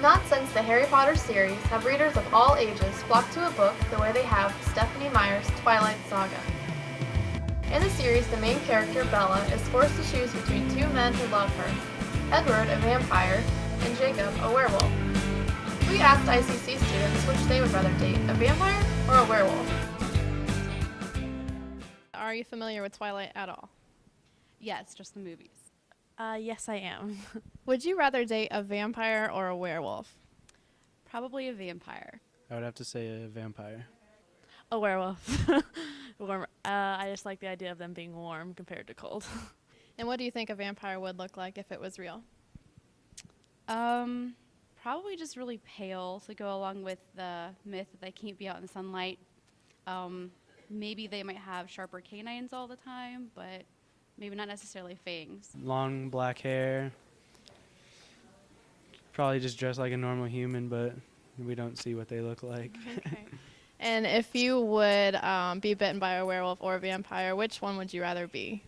Not since the Harry Potter series have readers of all ages flocked to a book the way they have Stephenie Meyer's Twilight Saga. In the series, the main character, Bella, is forced to choose between two men who love her, Edward, a vampire, and Jacob, a werewolf. We asked ICC students which they would rather date, a vampire or a werewolf. Are you familiar with Twilight at all? Yes, just the movies. Yes, I am. Would you rather date a vampire or a werewolf? Probably a vampire. I would have to say a vampire. A werewolf. Warm. I just like the idea of them being warm compared to cold. And what do you think a vampire would look like if it was real? Probably just really pale to go along with the myth that they can't be out in the sunlight. Maybe they might have sharper canines all the time, but maybe not necessarily fangs. Long black hair. Probably just dressed like a normal human, but we don't see what they look like. Okay. And if you would be bitten by a werewolf or a vampire, which one would you rather be?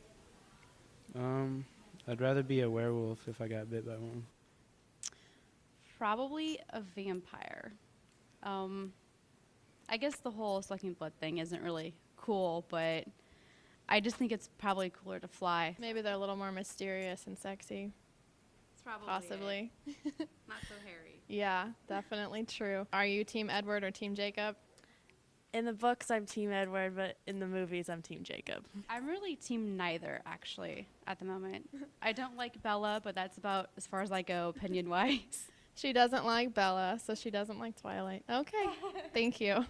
I'd rather be a werewolf if I got bit by one. Probably a vampire. I guess the whole sucking blood thing isn't really cool, but I just think it's probably cooler to fly. Maybe they're a little more mysterious and sexy. It's probably Possibly. not so hairy. Yeah, definitely true. Are you Team Edward or Team Jacob? In the books, I'm Team Edward, but in the movies, I'm Team Jacob. I'm really team neither, actually, at the moment. I don't like Bella, but that's about as far as I go opinion-wise. She doesn't like Bella, so she doesn't like Twilight. Okay, thank you.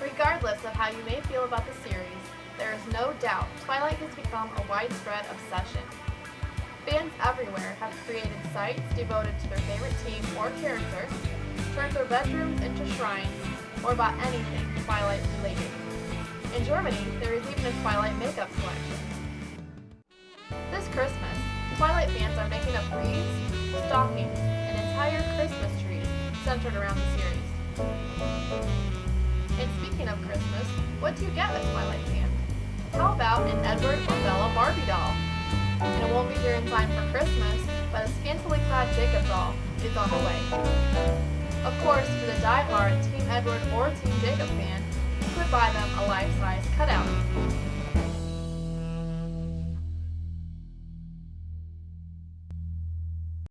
Regardless of how you may feel about the series, there is no doubt Twilight has become a widespread obsession. Fans everywhere have created sites devoted to their favorite team or character, turned their bedrooms into shrines, or bought anything Twilight related. In Germany, there is even a Twilight makeup collection. This Christmas, Twilight fans are making up wreaths, stockings, and entire Christmas trees centered around the series. And speaking of Christmas, what do you get a Twilight fan? How about an Edward or Bella Barbie doll? And it won't be here in time for Christmas, but a scantily clad Jacob doll is on the way. Of course, for the die-hard Team Edward or Team Jacob fan, you could buy them a life-size cutout.